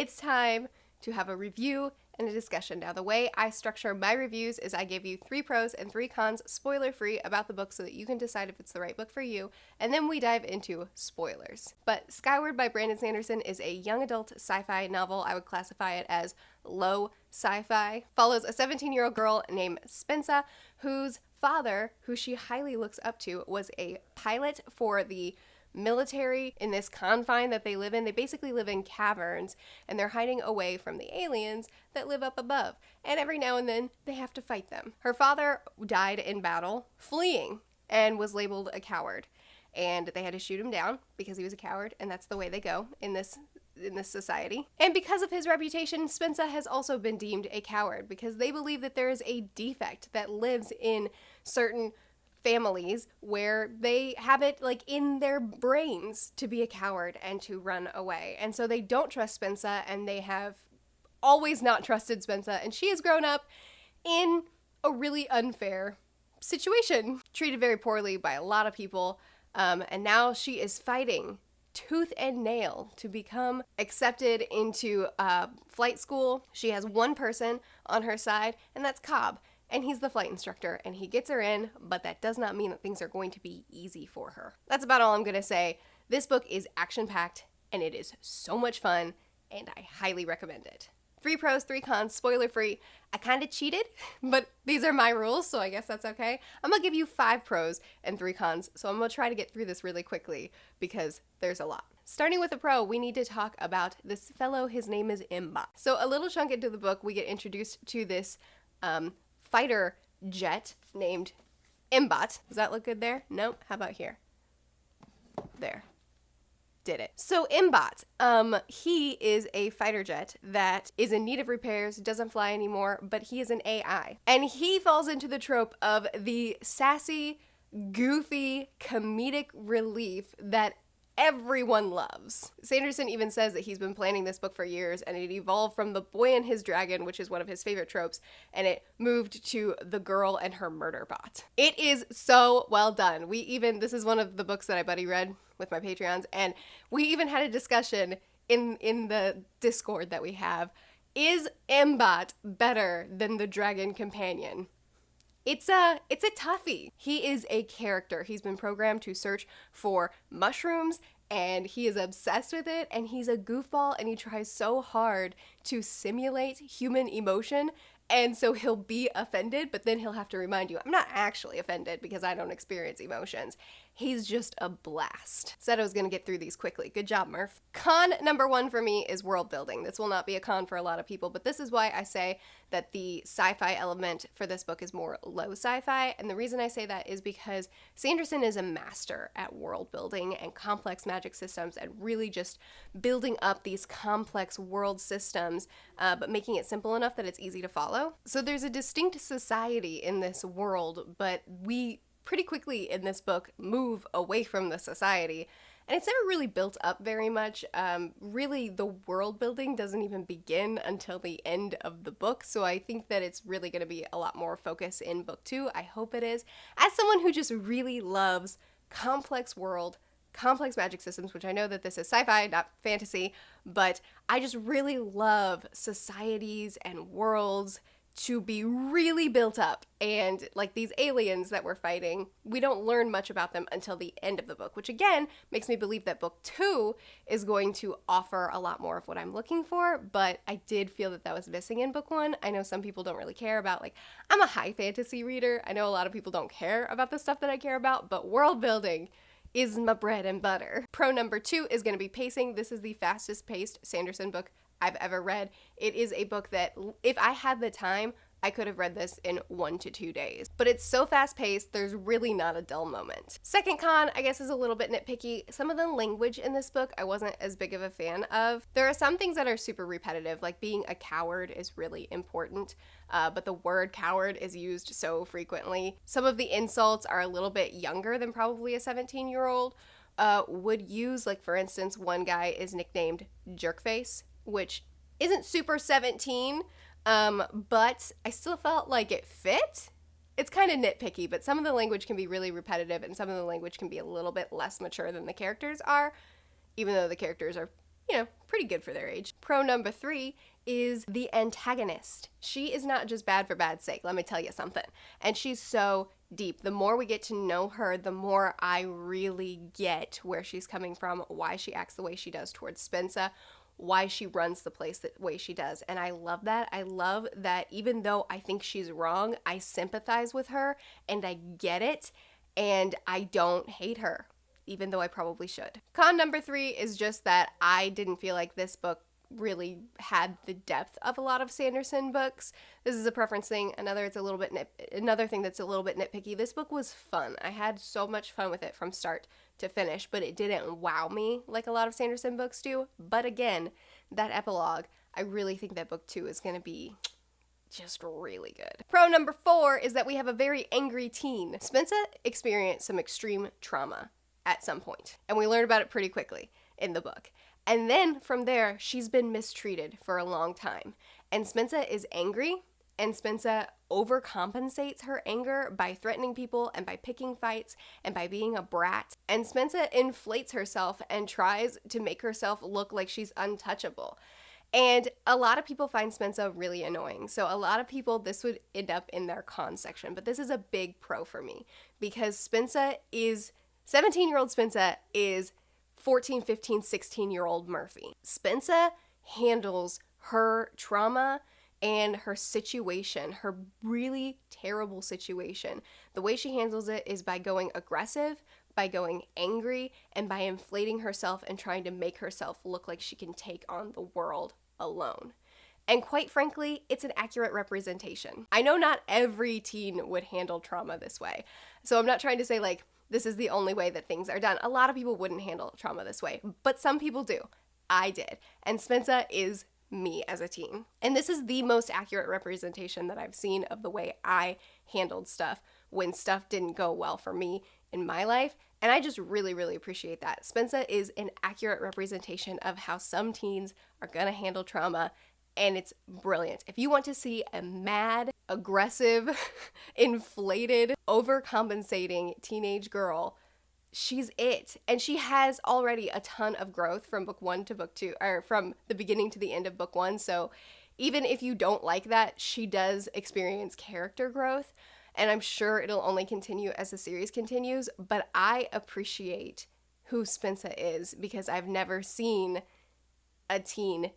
it's time to have a review and a discussion. Now, the way I structure my reviews is I give you 3 pros and 3 cons, spoiler-free, about the book so that you can decide if it's the right book for you, and then we dive into spoilers. But Skyward by Brandon Sanderson is a young adult sci-fi novel. I would classify it as low sci-fi. Follows a 17-year-old girl named Spensa, whose father, who she highly looks up to, was a pilot for the military in this confine that they live in. They basically live in caverns, and they're hiding away from the aliens that live up above. And every now and then, they have to fight them. Her father died in battle, fleeing, and was labeled a coward. And they had to shoot him down because he was a coward, and that's the way they go in this society. And because of his reputation, Spensa has also been deemed a coward because they believe that there is a defect that lives in certain families where they have it like in their brains to be a coward and to run away. And so they don't trust Spensa, and they have always not trusted Spensa, and she has grown up in a really unfair situation, treated very poorly by a lot of people, and now she is fighting tooth and nail to become accepted into flight school. She has one person on her side, and that's Cobb. And he's the flight instructor, and he gets her in, but that does not mean that things are going to be easy for her. That's about all I'm going to say. This book is action-packed, and it is so much fun, and I highly recommend it. 3 pros, 3 cons, spoiler-free. I kind of cheated, but these are my rules, so I guess that's okay. I'm going to give you 5 pros and 3 cons, so I'm going to try to get through this really quickly because there's a lot. Starting with a pro, we need to talk about this fellow. His name is Imba. So a little chunk into the book, we get introduced to this fighter jet named Imbot. Does that look good there? Nope. How about here? There. Did it. So Imbot, he is a fighter jet that is in need of repairs, doesn't fly anymore, but he is an AI. And he falls into the trope of the sassy, goofy, comedic relief that everyone loves. Sanderson even says that he's been planning this book for years, and it evolved from the boy and his dragon, which is one of his favorite tropes, and it moved to the girl and her murder bot. It is so well done. This is one of the books that I buddy read with my Patreons, and we even had a discussion in the Discord that we have. Is Mbot better than the dragon companion? It's a toughie. He is a character. He's been programmed to search for mushrooms, and he is obsessed with it, and he's a goofball, and he tries so hard to simulate human emotion, and so he'll be offended, but then he'll have to remind you, I'm not actually offended because I don't experience emotions. He's just a blast. Said I was gonna get through these quickly. Good job, Murph. Con number 1 for me is world building. This will not be a con for a lot of people, but this is why I say that the sci-fi element for this book is more low sci-fi, and the reason I say that is because Sanderson is a master at world building and complex magic systems and really just building up these complex world systems, but making it simple enough that it's easy to follow. So there's a distinct society in this world, but we pretty quickly in this book move away from the society, and it's never really built up very much. Really, the world building doesn't even begin until the end of the book, so I think that it's really going to be a lot more focus in book 2. I hope it is. As someone who just really loves complex world, complex magic systems, which I know that this is sci-fi, not fantasy, but I just really love societies and worlds to be really built up, and like these aliens that we're fighting, we don't learn much about them until the end of the book, which again makes me believe that book 2 is going to offer a lot more of what I'm looking for, but I did feel that was missing in book 1. I know some people don't really care about, like, I'm a high fantasy reader. I know a lot of people don't care about the stuff that I care about, but world building is my bread and butter. Pro number 2 is going to be pacing. This is the fastest paced Sanderson book I've ever read. It is a book that, if I had the time, I could have read this in 1 to 2 days. But it's so fast-paced, there's really not a dull moment. Second con, I guess, is a little bit nitpicky. Some of the language in this book I wasn't as big of a fan of. There are some things that are super repetitive, like being a coward is really important, but the word coward is used so frequently. Some of the insults are a little bit younger than probably a 17-year-old would use. Like, for instance, one guy is nicknamed Jerkface, which isn't super 17, but I still felt like it fit. It's kind of nitpicky, but some of the language can be really repetitive, and some of the language can be a little bit less mature than the characters are, even though the characters are pretty good for their age. Pro number 3 is the antagonist. She is not just bad for bad's sake, let me tell you something. And she's so deep. The more we get to know her, the more I really get where she's coming from, why she acts the way she does towards Spensa, why she runs the place the way she does. And I love that. I love that even though I think she's wrong, I sympathize with her and I get it and I don't hate her, even though I probably should. Con number 3 is just that I didn't feel like this book really had the depth of a lot of Sanderson books. This is a preference thing. Another thing that's a little bit nitpicky. This book was fun. I had so much fun with it from start to finish, but it didn't wow me like a lot of Sanderson books do. But again, that epilogue, I really think that book 2 is going to be just really good. Pro number 4 is that we have a very angry teen. Spensa experienced some extreme trauma at some point, and we learn about it pretty quickly in the book. And then from there, she's been mistreated for a long time. And Spensa is angry, and Spensa overcompensates her anger by threatening people and by picking fights and by being a brat. And Spensa inflates herself and tries to make herself look like she's untouchable. And a lot of people find Spensa really annoying. So a lot of people, this would end up in their con section. But this is a big pro for me because 17-year-old Spensa is 14, 15, 16-year-old Murphy. Spensa handles her trauma and her situation, her really terrible situation. The way she handles it is by going aggressive, by going angry, and by inflating herself and trying to make herself look like she can take on the world alone. And quite frankly, it's an accurate representation. I know not every teen would handle trauma this way. So I'm not trying to say like, this is the only way that things are done. A lot of people wouldn't handle trauma this way, but some people do. I did. And Spensa is me as a teen. And this is the most accurate representation that I've seen of the way I handled stuff when stuff didn't go well for me in my life. And I just really, really appreciate that. Spensa is an accurate representation of how some teens are gonna handle trauma, and it's brilliant. If you want to see a mad, aggressive, inflated, overcompensating teenage girl, she's it. And she has already a ton of growth from book 1 to book 2, or from the beginning to the end of book 1. So even if you don't like that, she does experience character growth. And I'm sure it'll only continue as the series continues. But I appreciate who Spensa is because I've never seen a teen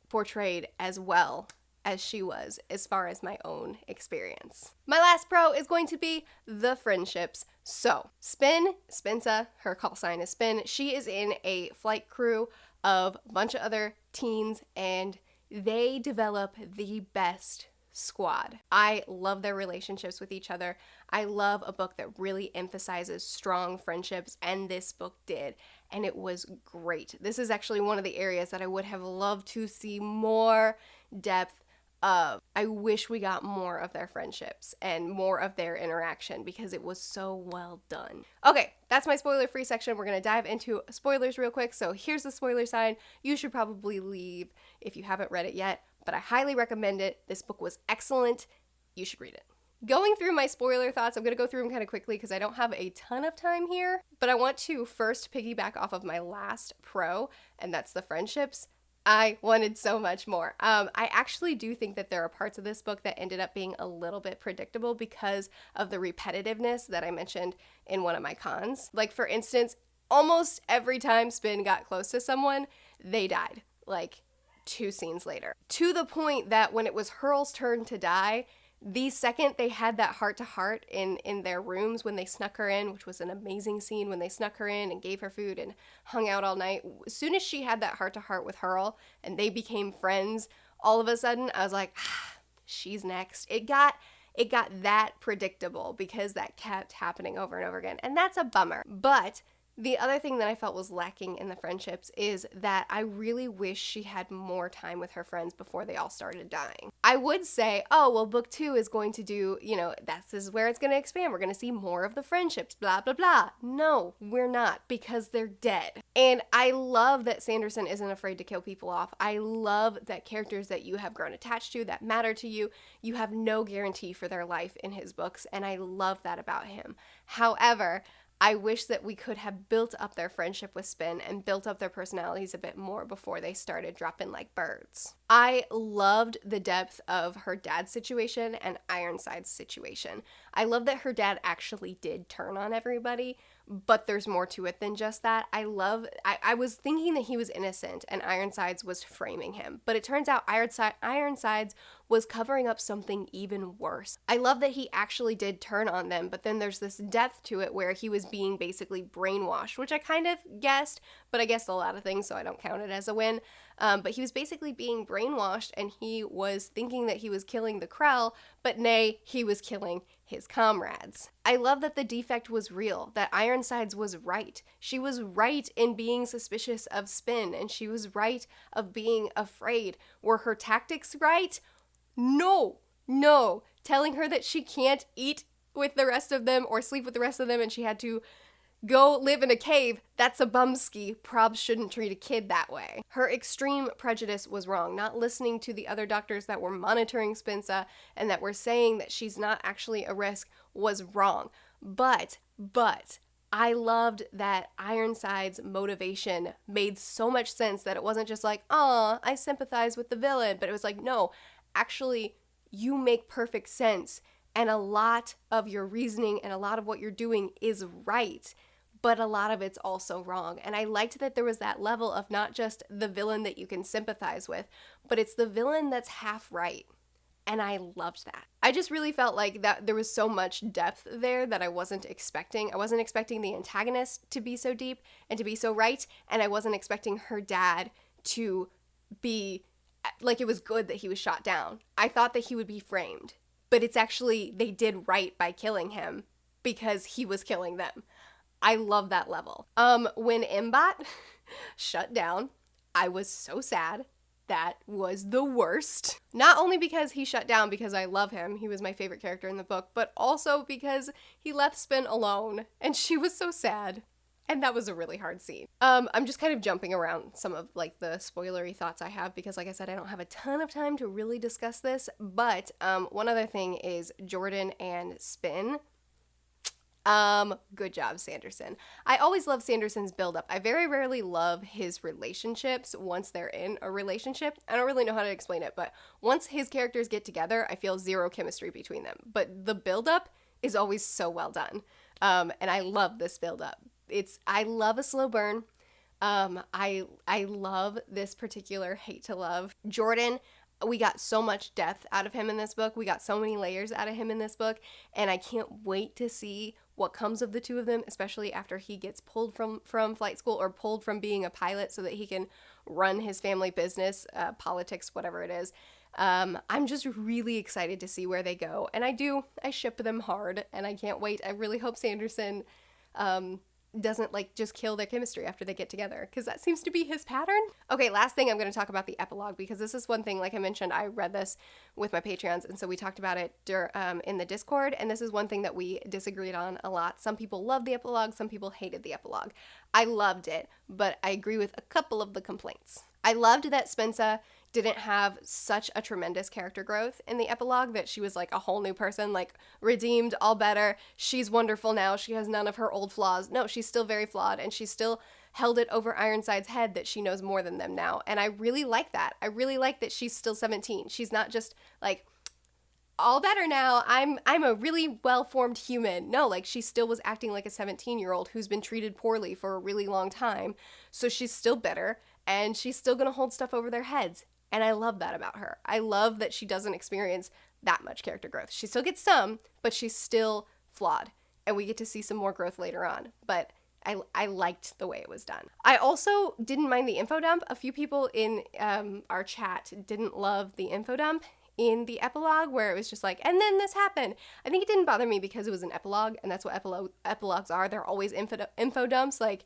portrayed as well as she was as far as my own experience. My last pro is going to be the friendships. So Spensa, her call sign is Spin. She is in a flight crew of a bunch of other teens and they develop the best squad. I love their relationships with each other. I love a book that really emphasizes strong friendships, and this book did, and it was great. This is actually one of the areas that I would have loved to see more depth of. I wish we got more of their friendships and more of their interaction because it was so well done. Okay, that's my spoiler-free section. We're going to dive into spoilers real quick. So here's the spoiler sign. You should probably leave if you haven't read it yet, but I highly recommend it. This book was excellent. You should read it. Going through my spoiler thoughts, I'm going to go through them kind of quickly because I don't have a ton of time here, but I want to first piggyback off of my last pro, and that's the friendships. I wanted so much more. I actually do think that there are parts of this book that ended up being a little bit predictable because of the repetitiveness that I mentioned in one of my cons. Like, for instance, almost every time Spin got close to someone, they died. Like, 2 scenes later. To the point that when it was Hurl's turn to die, the second they had that heart-to-heart in their rooms when they snuck her in, which was an amazing scene when they snuck her in and gave her food and hung out all night, as soon as she had that heart-to-heart with Hurl and they became friends, all of a sudden I was like, she's next. It got that predictable because that kept happening over and over again, and that's a bummer. But the other thing that I felt was lacking in the friendships is that I really wish she had more time with her friends before they all started dying. I would say, oh, well, book 2 is going to do, this is where it's going to expand. We're going to see more of the friendships, blah, blah, blah. No, we're not, because they're dead. And I love that Sanderson isn't afraid to kill people off. I love that characters that you have grown attached to, that matter to you, you have no guarantee for their life in his books, and I love that about him. However, I wish that we could have built up their friendship with Spin and built up their personalities a bit more before they started dropping like birds. I loved the depth of her dad's situation and Ironside's situation. I love that her dad actually did turn on everybody, but there's more to it than just that. I was thinking that he was innocent and Ironsides was framing him, but it turns out Ironsides was covering up something even worse. I love that he actually did turn on them, but then there's this depth to it where he was being basically brainwashed, which I kind of guessed, but I guessed a lot of things, so I don't count it as a win. But he was basically being brainwashed, and he was thinking that he was killing the Krell, but nay, he was killing his comrades. I love that the defect was real, that Ironsides was right. She was right in being suspicious of Spin, and she was right of being afraid. Were her tactics right? No. Telling her that she can't eat with the rest of them or sleep with the rest of them and she had to go live in a cave, that's a bumski. Probs shouldn't treat a kid that way. Her extreme prejudice was wrong. Not listening to the other doctors that were monitoring Spinza and that were saying that she's not actually a risk was wrong. But I loved that Ironside's motivation made so much sense that it wasn't just like, "Aw, I sympathize with the villain," but it was like, no, actually, you make perfect sense. And a lot of your reasoning and a lot of what you're doing is right, but a lot of it's also wrong. And I liked that there was that level of not just the villain that you can sympathize with, but it's the villain that's half right. And I loved that. I just really felt like that there was so much depth there that I wasn't expecting. I wasn't expecting the antagonist to be so deep and to be so right, and I wasn't expecting her dad to be, like, it was good that he was shot down. I thought that he would be framed. But it's actually, they did right by killing him because he was killing them. I love that level. When Mbot shut down, I was so sad. That was the worst. Not only because he shut down because I love him, he was my favorite character in the book, but also because he left Spin alone and she was so sad. And that was a really hard scene. I'm just kind of jumping around some of like the spoilery thoughts I have because like I said, I don't have a ton of time to really discuss this. But one other thing is Jordan and Spin. Good job, Sanderson. I always love Sanderson's buildup. I very rarely love his relationships once they're in a relationship. I don't really know how to explain it, but once his characters get together, I feel zero chemistry between them. But the buildup is always so well done. And I love this buildup. I love a slow burn. I love this particular hate to love. Jordan, we got so much depth out of him in this book. We got so many layers out of him in this book, and I can't wait to see what comes of the two of them, especially after he gets pulled from flight school or pulled from being a pilot so that he can run his family business, politics, whatever it is. I'm just really excited to see where they go, and I ship them hard, and I can't wait. I really hope Sanderson doesn't like just kill their chemistry after they get together, because that seems to be his pattern. Okay, last thing, I'm going to talk about the epilogue, because this is one thing, like I mentioned, I read this with my Patreons, and so we talked about it in the Discord, and this is one thing that we disagreed on a lot. Some people loved the epilogue, some people hated the epilogue. I loved it, but I agree with a couple of the complaints. I loved that Spensa didn't have such a tremendous character growth in the epilogue, that she was like a whole new person, like redeemed, all better. She's wonderful now. She has none of her old flaws. No, she's still very flawed, and she's still held it over Ironside's head that she knows more than them now. And I really like that. I really like that she's still 17. She's not just like, all better now, I'm a really well-formed human. No, like she still was acting like a 17-year-old who's been treated poorly for a really long time. So she's still bitter, and she's still gonna hold stuff over their heads. And I love that about her. I love that she doesn't experience that much character growth. She still gets some, but she's still flawed. And we get to see some more growth later on. But I liked the way it was done. I also didn't mind the info dump. A few people in our chat didn't love the info dump in the epilogue, where it was just like, and then this happened. I think it didn't bother me because it was an epilogue, and that's what epilogues are. They're always info dumps, like,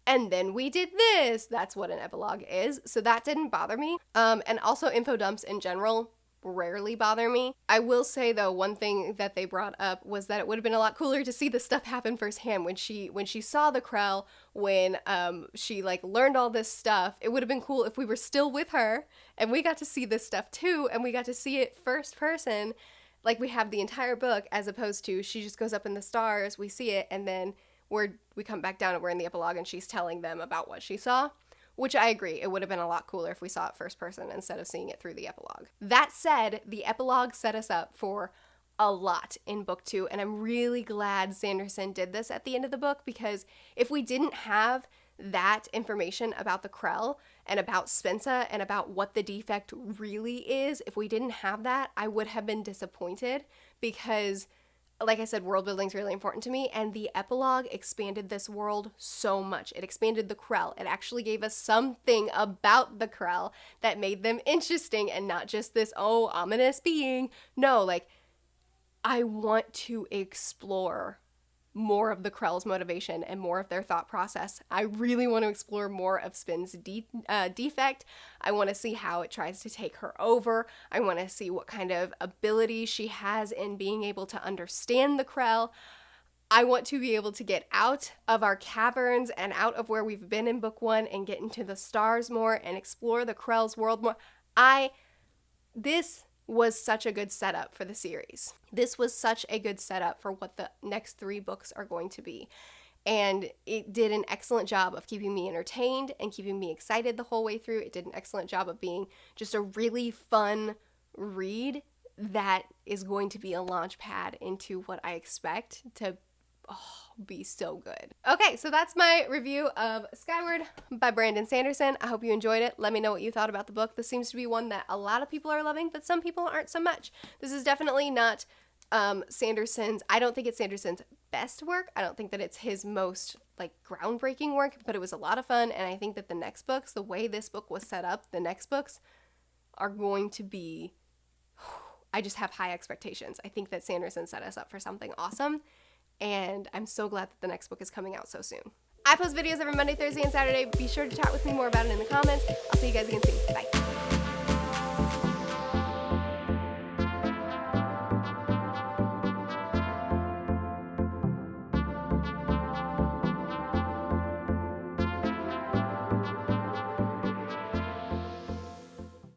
and then we did this. That's what an epilogue is. So that didn't bother me. And also info dumps in general rarely bother me. I will say though, one thing that they brought up was that it would have been a lot cooler to see this stuff happen firsthand. When she saw the Krell, when she like learned all this stuff, it would have been cool if we were still with her and we got to see this stuff too, and we got to see it first person, like we have the entire book, as opposed to she just goes up in the stars, we see it, and then where we come back down and we're in the epilogue and she's telling them about what she saw, which I agree. It would have been a lot cooler if we saw it first person instead of seeing it through the epilogue. That said, the epilogue set us up for a lot in book 2, and I'm really glad Sanderson did this at the end of the book, because if we didn't have that information about the Krell and about Spensa and about what the defect really is, if we didn't have that, I would have been disappointed, because like I said, world building is really important to me, and the epilogue expanded this world so much. It expanded the Krell. It actually gave us something about the Krell that made them interesting and not just this, oh, ominous being. No, like, I want to explore more of the Krell's motivation and more of their thought process. I really want to explore more of Spin's defect. I want to see how it tries to take her over. I want to see what kind of ability she has in being able to understand the Krell. I want to be able to get out of our caverns and out of where we've been in book 1 and get into the stars more and explore the Krell's world more. This was such a good setup for the series. This was such a good setup for what the next 3 books are going to be. And it did an excellent job of keeping me entertained and keeping me excited the whole way through. It did an excellent job of being just a really fun read that is going to be a launch pad into what I expect to be so good. Okay, so that's my review of Skyward by Brandon Sanderson. I hope you enjoyed it. Let me know what you thought about the book. This seems to be one that a lot of people are loving, but some people aren't so much. This is definitely not Sanderson's, I don't think it's Sanderson's best work. I don't think that it's his most like groundbreaking work, but it was a lot of fun, and I think that the next books, the way this book was set up, the next books are going to be, I just have high expectations. I think that Sanderson set us up for something awesome, and I'm so glad that the next book is coming out so soon. I post videos every Monday, Thursday, and Saturday. Be sure to chat with me more about it in the comments. I'll see you guys again soon. Bye.